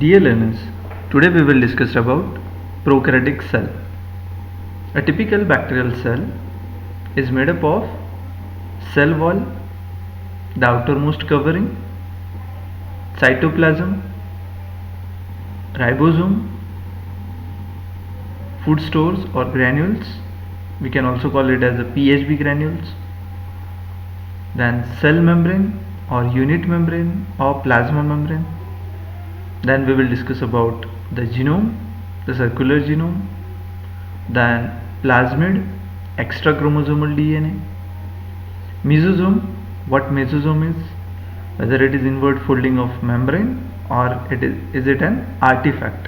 Dear learners, today we will discuss about prokaryotic cell. A typical bacterial cell is made up of cell wall, the outermost covering, cytoplasm, ribosome, food stores or granules. We can also call it as a PHB granules. Then cell membrane or unit membrane or plasma membrane. Then we will discuss about the genome, the circular genome, then plasmid, extra chromosomal DNA, mesosome, what mesosome is, whether it is inward folding of membrane or is it an artifact.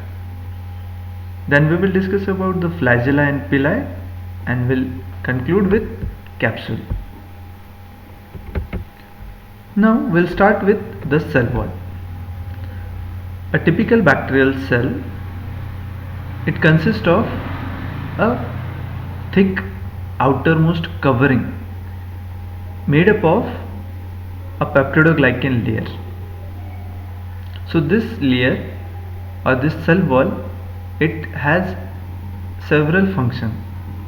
Then we will discuss about the flagella and pili and will conclude with capsule. Now we'll start with the cell wall. A typical bacterial cell, it consists of a thick outermost covering made up of a peptidoglycan layer. So this layer or this cell wall, it has several functions.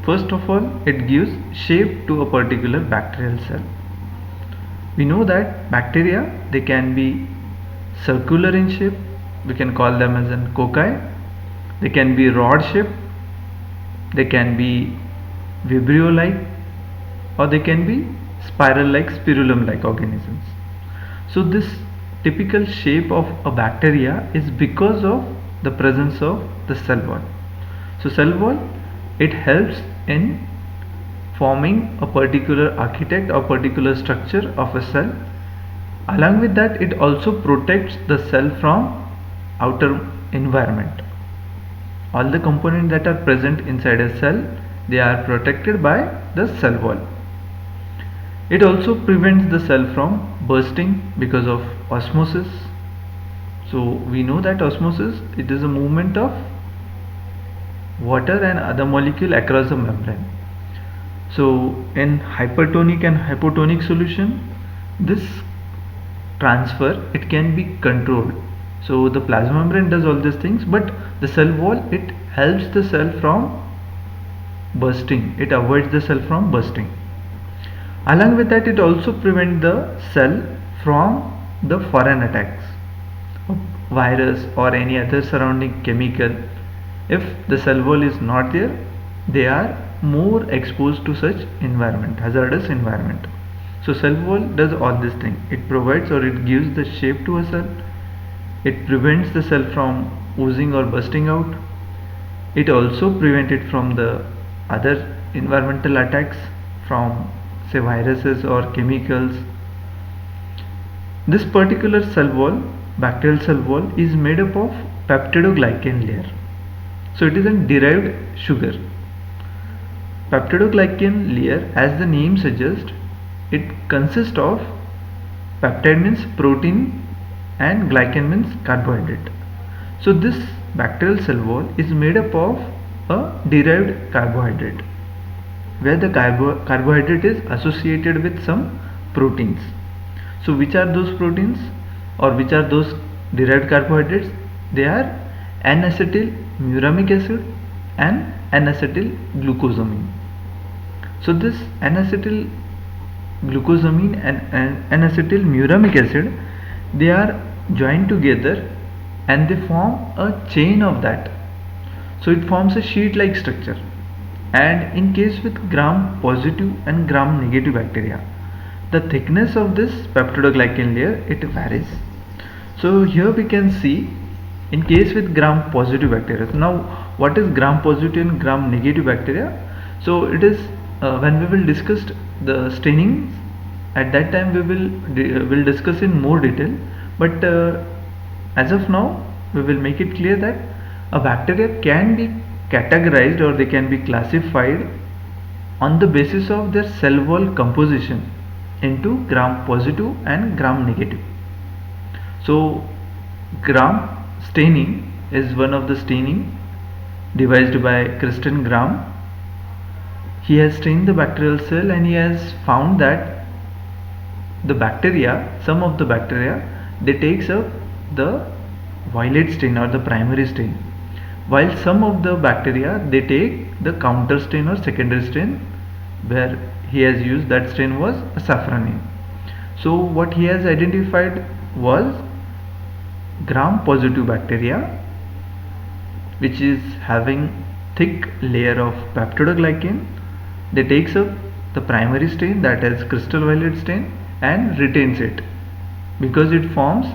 First of all, it gives shape to a particular bacterial cell. We know that bacteria, they can be circular in shape, we can call them as an cocci. They can be rod shape, they can be vibrio like, or they can be spiral like, spirulum like organisms. So this typical shape of a bacteria is because of the presence of the cell wall. So cell wall, it helps in forming a particular architect or particular structure of a cell. Along with that, it also protects the cell from outer environment. All the components that are present inside a cell, they are protected by the cell wall. It also prevents the cell from bursting because of osmosis. So we know that osmosis, it is a movement of water and other molecule across the membrane. So in hypertonic and hypotonic solution, this transfer, it can be controlled. So the plasma membrane does all these things, but the cell wall, it helps the cell from bursting, it avoids the cell from bursting. Along with that, it also prevents the cell from the foreign attacks of virus or any other surrounding chemical. If the cell wall is not there, they are more exposed to such environment, hazardous environment. So cell wall does all these things. It provides or it gives the shape to a cell. It prevents the cell from oozing or bursting out. It also prevents it from the other environmental attacks from, say, viruses or chemicals. This particular cell wall, bacterial cell wall, is made up of peptidoglycan layer. So it is a derived sugar. Peptidoglycan layer, as the name suggests, it consists of peptide means protein and glycan means carbohydrate. So this bacterial cell wall is made up of a derived carbohydrate, where the carbohydrate is associated with some proteins. So which are those proteins or which are those derived carbohydrates? They are N-acetyl muramic acid and N-acetyl glucosamine. So this N-acetyl glucosamine and N-acetyl muramic acid, they are joined together and they form a chain of that. So it forms a sheet like structure. And in case with gram positive and gram negative bacteria, the thickness of this peptidoglycan layer, it varies. So here we can see in case with gram positive bacteria. Now what is gram positive and gram negative bacteria? So it is when we will discuss the staining, at that time we will discuss in more detail, but as of now we will make it clear that a bacteria can be categorized or they can be classified on the basis of their cell wall composition into gram positive and gram negative. So gram staining is one of the staining devised by Christian Gram. He has stained the bacterial cell and he has found that the bacteria, some of the bacteria, they takes up the violet stain or the primary stain, while some of the bacteria they take the counter stain or secondary stain, where he has used that stain was safranin. So what he has identified was gram positive bacteria, which is having thick layer of peptidoglycan. They takes up the primary stain, that is crystal violet stain, and retains it because it forms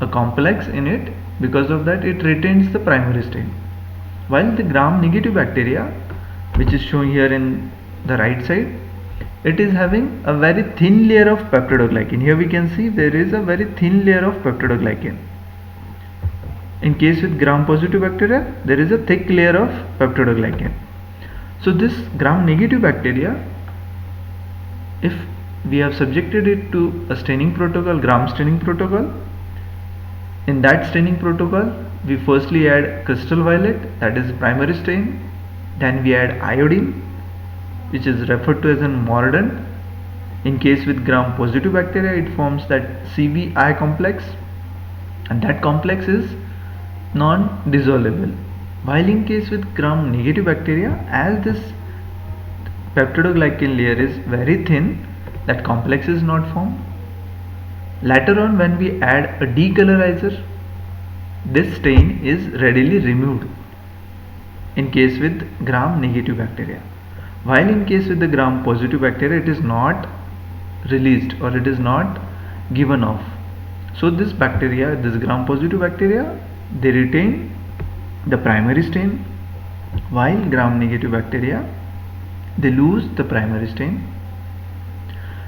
a complex in it. Because of that it retains the primary stain, while the gram negative bacteria, which is shown here in the right side, it is having a very thin layer of peptidoglycan. Here we can see there is a very thin layer of peptidoglycan. In case with gram positive bacteria, there is a thick layer of peptidoglycan. So this gram negative bacteria, if we have subjected it to a staining protocol, gram staining protocol, in that staining protocol we firstly add crystal violet, that is primary stain, then we add iodine, which is referred to as an mordant. In case with gram positive bacteria, it forms that CVI complex, and that complex is non-dissolvable, while in case with gram negative bacteria, as this peptidoglycan layer is very thin, that complex is not formed. Later on, when we add a decolorizer, this stain is readily removed in case with gram negative bacteria, while in case with the gram positive bacteria it is not released or it is not given off. So this bacteria, this gram positive bacteria, they retain the primary stain, while gram negative bacteria they lose the primary stain.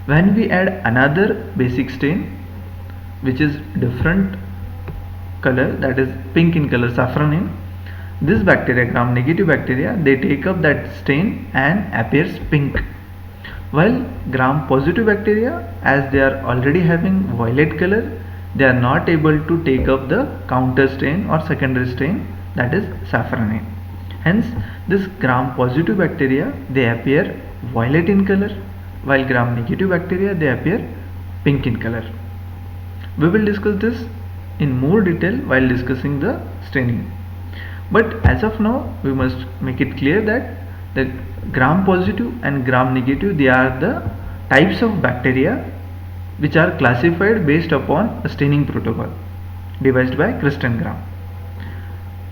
When we add another basic stain which is different color, that is pink in color, safranin, this bacteria, gram negative bacteria, they take up that stain and appears pink, while gram positive bacteria, as they are already having violet color, they are not able to take up the counter stain or secondary stain, that is safranin. Hence this gram positive bacteria, they appear violet in color, while gram negative bacteria, they appear pink in color. We will discuss this in more detail while discussing the staining, but as of now we must make it clear that the gram positive and gram negative, they are the types of bacteria which are classified based upon a staining protocol devised by Christ and Gram,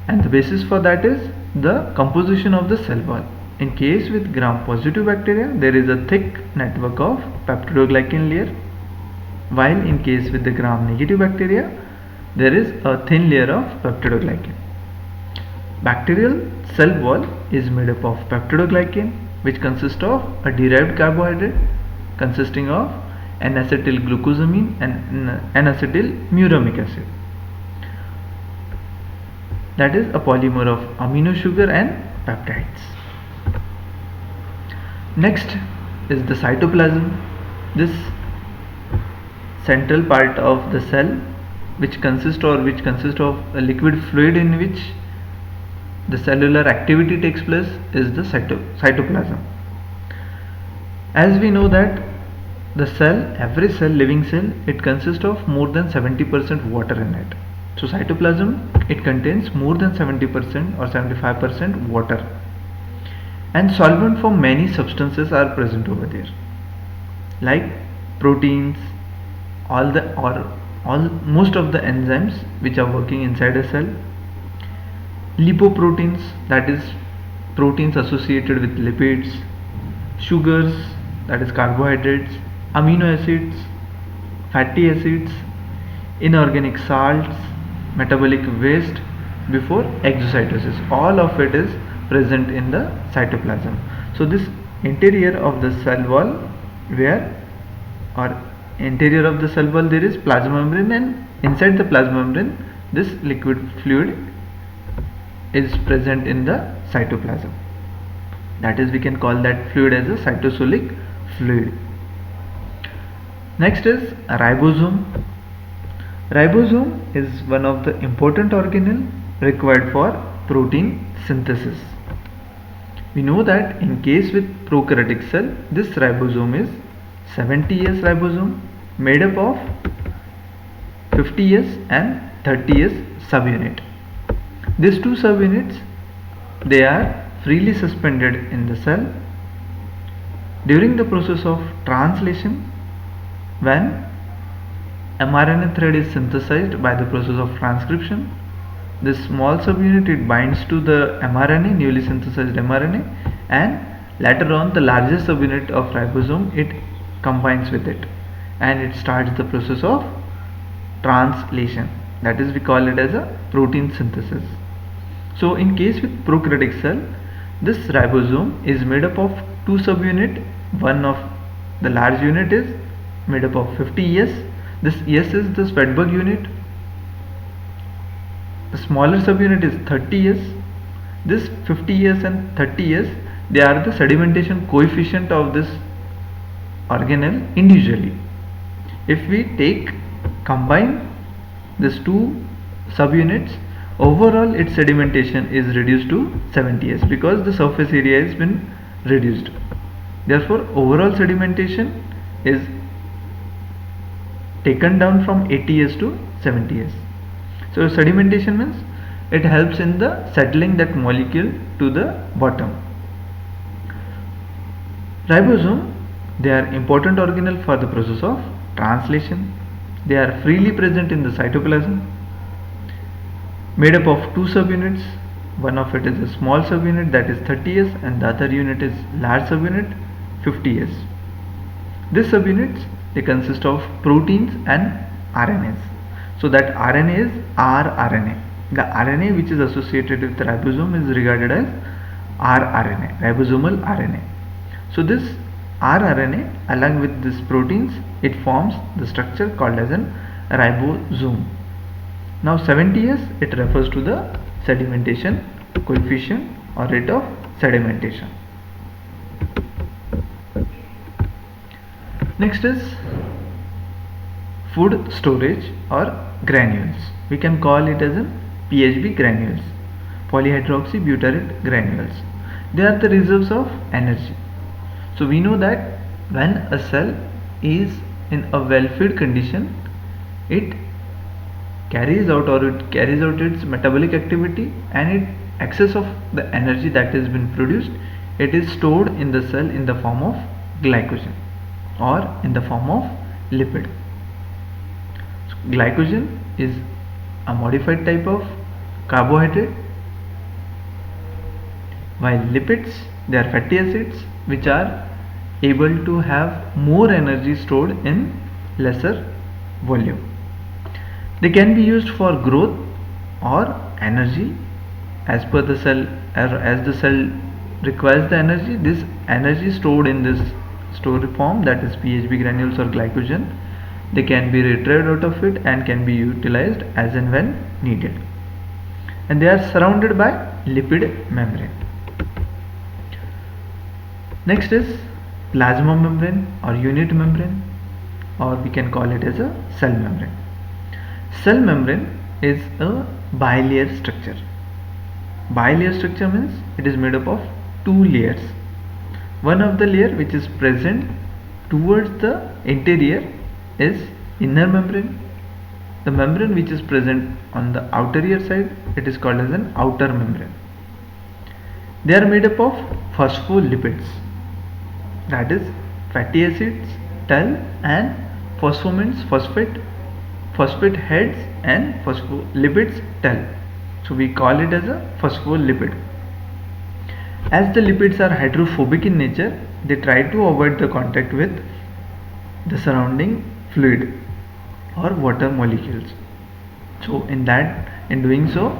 and the basis for that is the composition of the cell wall. In case with gram positive bacteria, there is a thick network of peptidoglycan layer, while in case with the gram negative bacteria, there is a thin layer of peptidoglycan. Bacterial cell wall is made up of peptidoglycan, which consists of a derived carbohydrate consisting of N-acetylglucosamine and N-acetylmuramic acid, that is a polymer of amino sugar and peptides. Next is the cytoplasm, this central part of the cell which consists of a liquid fluid in which the cellular activity takes place is the cytoplasm. As we know that the cell, every cell, living cell, it consists of more than 70% water in it. So cytoplasm, it contains more than 70% or 75% water, and solvent for many substances are present over there, like proteins, most of the enzymes which are working inside a cell, lipoproteins, that is proteins associated with lipids, sugars, that is carbohydrates, amino acids, fatty acids, inorganic salts, metabolic waste before exocytosis, all of it is present in the cytoplasm. So this interior of the cell wall, there is plasma membrane, and inside the plasma membrane this liquid fluid is present in the cytoplasm, that is we can call that fluid as a cytosolic fluid. Next is a ribosome. Ribosome is one of the important organelle required for protein synthesis. We know that in case with prokaryotic cell, this ribosome is 70S ribosome made up of 50S and 30s subunit. These two subunits, they are freely suspended in the cell. During the process of translation, when mRNA thread is synthesized by the process of transcription, this small subunit, it binds to the mRNA, newly synthesized mRNA, and later on the largest subunit of ribosome, it combines with it and it starts the process of translation. That is, we call it as a protein synthesis. So in case with prokaryotic cell, this ribosome is made up of two subunit. One of the large unit is made up of 50 S. This S is the Svedberg unit. The smaller subunit is 30 S. This 50 S and 30 S, they are the sedimentation coefficient of this organelle individually. If we combine these two subunits, overall its sedimentation is reduced to 70 S because the surface area has been reduced. Therefore, overall sedimentation is taken down from 80 S to 70 S. So sedimentation means it helps in the settling that molecule to the bottom. Ribosome, they are important organelle for the process of translation. They are freely present in the cytoplasm, made up of two subunits. One of it is a small subunit, that is 30S, and the other unit is large subunit, 50S. These subunits, they consist of proteins and RNAs. So that RNA is rRNA. The RNA which is associated with the ribosome is regarded as rRNA, ribosomal RNA. So this rRNA along with these proteins, it forms the structure called as an ribosome. Now 70S, it refers to the sedimentation coefficient or rate of sedimentation. Next is food storage or granules. We can call it as a PHB granules, polyhydroxybutyrate granules. They are the reserves of energy. So we know that when a cell is in a well-fed condition, it carries out its metabolic activity, and excess of the energy that has been produced, it is stored in the cell in the form of glycogen or in the form of lipid. So glycogen is a modified type of carbohydrate, while lipids, they are fatty acids which are able to have more energy stored in lesser volume. They can be used for growth or energy as per the cell, as the cell requires the energy. This energy stored in this stored form, that is PHB granules or glycogen, they can be retrieved out of it and can be utilized as and when needed. And they are surrounded by lipid membrane. Next is plasma membrane or unit membrane, or we can call it as a cell membrane. Cell membrane is a bilayer structure. Bilayer structure means it is made up of two layers. One of the layer which is present towards the interior is inner membrane. The membrane which is present on the outer ear side, it is called as an outer membrane. They are made up of phospholipids, that is fatty acids, TAL, and phosphomins, phosphate heads, and phospholipids, TAL. So we call it as a phospholipid. As the lipids are hydrophobic in nature, they try to avoid the contact with the surrounding fluid or water molecules. So in doing so,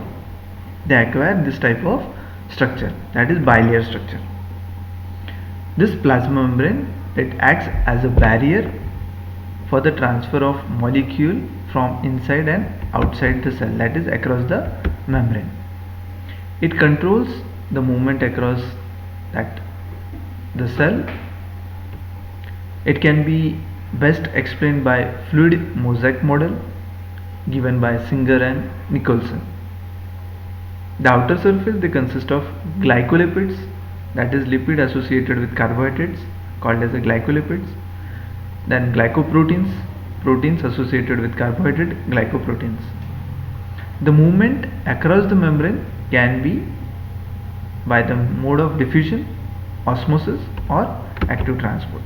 they acquire this type of structure, that is bilayer structure. This plasma membrane, it acts as a barrier for the transfer of molecule from inside and outside the cell, that is across the membrane. It controls the movement across the cell. It can be best explained by fluid mosaic model given by Singer and Nicholson. The outer surface, they consist of glycolipids, that is lipid associated with carbohydrates called as the glycolipids. Then glycoproteins, proteins associated with carbohydrate, glycoproteins. The movement across the membrane can be by the mode of diffusion, osmosis, or active transport.